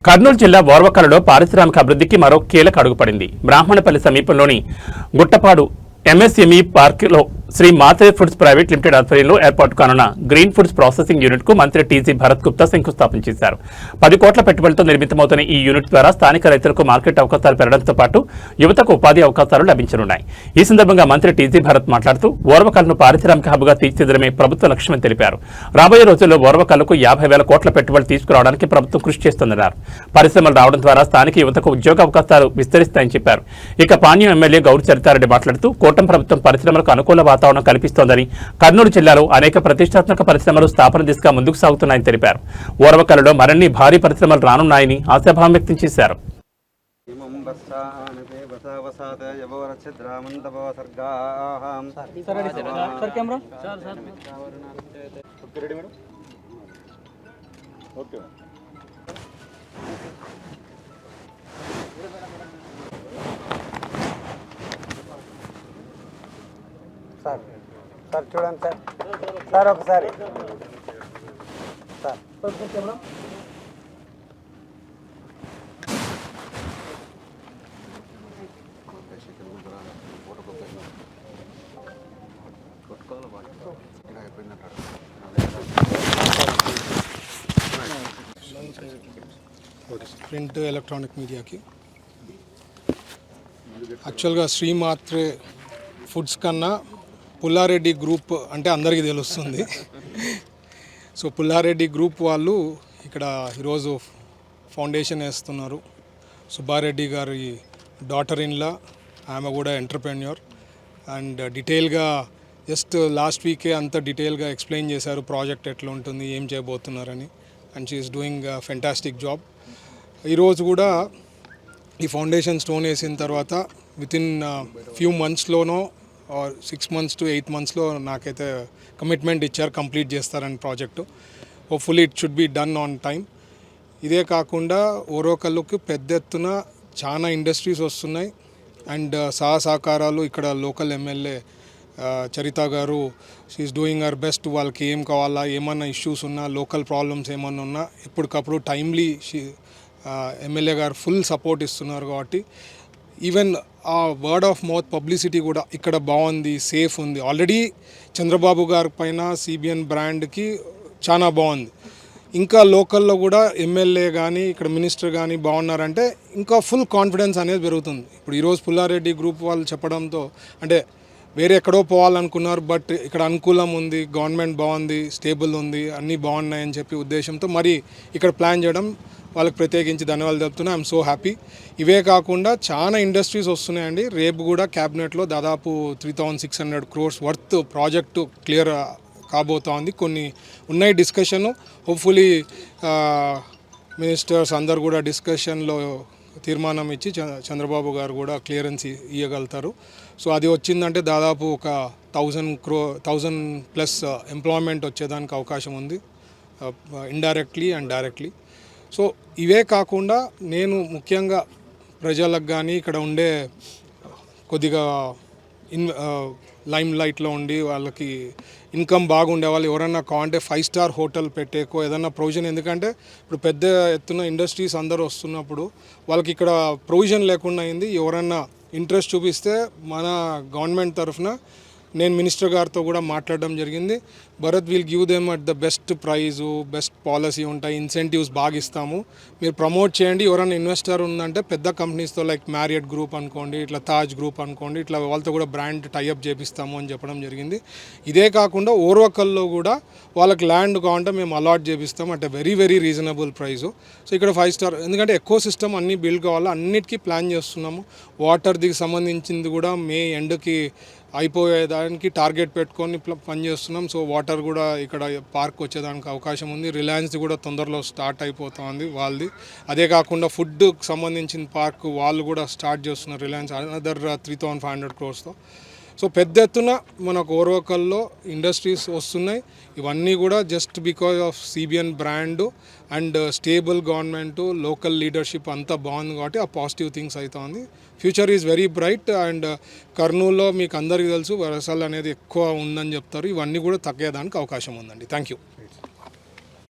కర్నూలు జిల్లా ఓర్వకలలో పారిశ్రామిక అభివృద్ధికి మరో కీలక అడుగుపడింది. బ్రాహ్మణపల్లి సమీపంలోని గుట్టపాడు ఎంఎస్ఎంఈ పార్కులో శ్రీ మాత్రే ఫుడ్స్ ప్రైవేట్ లిమిటెడ్ ఆధ్వర్యంలో ఏర్పాటు కానున్న గ్రీన్ ఫుడ్స్ ప్రాసెసింగ్ యూనిట్ కు మంత్రి టీజీ భరత్ గుప్తా శంకుస్థాపన చేశారు. 10 కోట్ల పెట్టుబడితో నిర్మితమవుతున్న ఈ యూనిట్ ద్వారా స్థానిక రైతులకు మార్కెట్ అవకాశాలు పెరగడంతో పాటు యువతకు ఉపాధి అవకాశాలు లభించనున్నాయి. ఈ సందర్భంగా మంత్రి టీజీ భరత్ మాట్లాడుతూ ఓర్వకల్ను పారిశ్రామిక హబ్గా తీర్చిదిద్దడమే ప్రభుత్వ లక్ష్యమని తెలిపారు. రాబోయే రోజుల్లో ఓర్వకల్లుకు 50,000 కోట్ల పెట్టుబడి తీసుకురావడానికి ప్రభుత్వం కృషి చేస్తుందన్నారు. పరిశ్రమలు రావడం ద్వారా స్థానిక యువతకు ఉద్యోగ అవకాశాలు విస్తరిస్తాయని చెప్పారు. ఇక పాణ్యం ఎమ్మెల్యే గౌరి చరితారెడ్డి మాట్లాడుతూ కూటమి ప్రభుత్వం పరిశ్రమలకు అనుకూల వాతావరణం కల్పిస్తోందని, కర్నూలు జిల్లాలో అనేక ప్రతిష్టాత్మక పరిశ్రమలు స్థాపన దిశగా ముందుకు సాగుతున్నాయని తెలిపారు. ఓర్వకల్లులో మరిన్ని భారీ పరిశ్రమలు రానున్నాయని ఆశాభావం వ్యక్తం చేశారు. సార్ చూడండి సార్ ఒకసారి సార్ ప్రింట్ ఎలక్ట్రానిక్ మీడియాకి యాక్చువల్గా శ్రీమాత్రే ఫుడ్స్ కన్నా పుల్లారెడ్డి గ్రూప్ అంటే అందరికీ తెలుస్తుంది. సో పుల్లారెడ్డి గ్రూప్ వాళ్ళు ఇక్కడ ఈరోజు ఫౌండేషన్ వేస్తున్నారు. సుబ్బారెడ్డి గారి డాటర్ ఇన్లా, ఆమె కూడా ఎంటర్ప్రెన్యూర్. అండ్ డీటెయిల్గా జస్ట్ లాస్ట్ వీకే అంత డీటెయిల్గా ఎక్స్ప్లెయిన్ చేశారు ప్రాజెక్ట్ ఎట్లా ఉంటుంది, ఏం చేయబోతున్నారని. And she's doing fantastic job. ఈరోజు కూడా ఈ ఫౌండేషన్ స్టోన్ వేసిన తర్వాత వితిన్ ఫ్యూ మంత్స్లోనో 6 months to 8 monthsలో నాకైతే కమిట్మెంట్ ఇచ్చారు, కంప్లీట్ చేస్తారని project. Hopefully it should be done on time. ఇదే కాకుండా ఓర్వకల్లుకి పెద్ద ఎత్తున చాలా ఇండస్ట్రీస్ వస్తున్నాయి. అండ్ సహకారాలు ఇక్కడ లోకల్ ఎమ్మెల్యే చరిత గారు షీఈస్ డూయింగ్ హర్ బెస్ట్. వాళ్ళకి ఏం కావాలా, ఏమన్నా ఇష్యూస్ ఉన్నా, లోకల్ ప్రాబ్లమ్స్ ఏమన్నా ఉన్నా ఎప్పటికప్పుడు టైమ్లీ ఎమ్మెల్యే గారు ఫుల్ సపోర్ట్ ఇస్తున్నారు. కాబట్టి ఈవెన్ ఆ వర్డ్ ఆఫ్ మౌత్ పబ్లిసిటీ కూడా ఇక్కడ బాగుంది, సేఫ్ ఉంది. ఆల్రెడీ చంద్రబాబు గారి పైన సిబిఎన్ బ్రాండ్కి చాలా బాగుంది. ఇంకా లోకల్లో కూడా ఎమ్మెల్యే కానీ ఇక్కడ మినిస్టర్ కానీ బాగున్నారంటే ఇంకా ఫుల్ కాన్ఫిడెన్స్ అనేది పెరుగుతుంది. ఇప్పుడు ఈరోజు పుల్లారెడ్డి గ్రూప్ వాళ్ళు చెప్పడంతో అంటే వేరే ఎక్కడో పోవాలనుకున్నారు, బట్ ఇక్కడ అనుకూలం ఉంది, గవర్నమెంట్ బాగుంది, స్టేబుల్ ఉంది, అన్నీ బాగున్నాయని చెప్పి ఉద్దేశంతో మరి ఇక్కడ ప్లాన్ చేయడం వాళ్ళకి ప్రత్యేకించి ధన్యవాదాలు చెప్తున్నా. I'm so happy. ఇవే కాకుండా చాలా ఇండస్ట్రీస్ వస్తున్నాయండి. రేపు కూడా క్యాబినెట్లో దాదాపు 3,600 crores వర్త్ ప్రాజెక్టు క్లియర్ కాబోతోంది. కొన్ని ఉన్నాయి డిస్కషను. హోప్ఫుల్లీ మినిస్టర్స్ అందరు కూడా డిస్కషన్లో తీర్మానం ఇచ్చి చంద్రబాబు గారు కూడా క్లియరెన్స్ ఇవ్వగలుగుతారు. సో అది వచ్చిందంటే దాదాపు ఒక 1,000+ ఎంప్లాయ్మెంట్ వచ్చేదానికి అవకాశం ఉంది, ఇండైరెక్ట్లీ అండ్ డైరెక్ట్లీ. సో ఇవే కాకుండా నేను ముఖ్యంగా ప్రజలకు కానీ ఇక్కడ ఉండే కొద్దిగా లైమ్ లైట్లో ఉండి వాళ్ళకి ఇన్కమ్ బాగుండే వాళ్ళు ఎవరన్నా కావాలంటే 5 star హోటల్ పెట్టేకో ఏదన్నా ప్రొవిజన్. ఎందుకంటే ఇప్పుడు పెద్ద ఎత్తున ఇండస్ట్రీస్ అందరూ వస్తున్నప్పుడు వాళ్ళకి ఇక్కడ ప్రొవిజన్ లేకుండా అయింది. ఎవరన్నా ఇంట్రెస్ట్ చూపిస్తే మన గవర్నమెంట్ తరఫున నేను మినిస్టర్ గారితో కూడా మాట్లాడడం జరిగింది. Bharat will give them at the best price, best policy ఉంటాయి, ఇన్సెంటివ్స్ బాగా ఇస్తాము, మీరు ప్రమోట్ చేయండి. ఎవరైనా ఇన్వెస్టర్ ఉందంటే పెద్ద కంపెనీస్తో లైక్ మ్యారియట్ గ్రూప్ అనుకోండి, ఇట్లా తాజ్ గ్రూప్ అనుకోండి, ఇట్లా వాళ్ళతో కూడా బ్రాండ్ టైఅప్ చేపిస్తాము అని చెప్పడం జరిగింది. ఇదే కాకుండా ఓర్వకల్లో కూడా వాళ్ళకి ల్యాండ్ కావాలంటే మేము అలాట్ చేపిస్తాం అంటే very very reasonable price. So ఇక్కడ 5 star, ఎందుకంటే ఎకో సిస్టమ్ అన్నీ బిల్డ్ కావాలా, అన్నిటికీ ప్లాన్ చేస్తున్నాము. వాటర్కి సంబంధించింది కూడా మే ఎండ్కి అయిపోయేదానికి టార్గెట్ పెట్టుకొని పనిచేస్తున్నాం. సో వాటర్ కూడా ఇక్కడ పార్క్ వచ్చేదానికి అవకాశం ఉంది. రిలయన్స్ది కూడా తొందరలో స్టార్ట్ అయిపోతుంది వాళ్ళది. అదే కాకుండా ఫుడ్కి సంబంధించిన పార్క్ వాళ్ళు కూడా స్టార్ట్ చేస్తున్నారు, రిలయన్స్ అనదర్ 3,500 crores. సో పెద్ద ఎత్తున మనకు ఓర్వకల్లో ఇండస్ట్రీస్ వస్తున్నాయి. ఇవన్నీ కూడా just because of CBN brand and stable government, local leadership అంతా బాగుంది కాబట్టి ఆ పాజిటివ్ థింగ్స్ అవుతుంది. Future is very bright. And కర్నూలులో మీకు అందరికీ తెలుసు వర్షాలు అనేది ఎక్కువ ఉందని చెప్తారు. ఇవన్నీ కూడా తగ్గేదానికి అవకాశం ఉందండి. Thank you.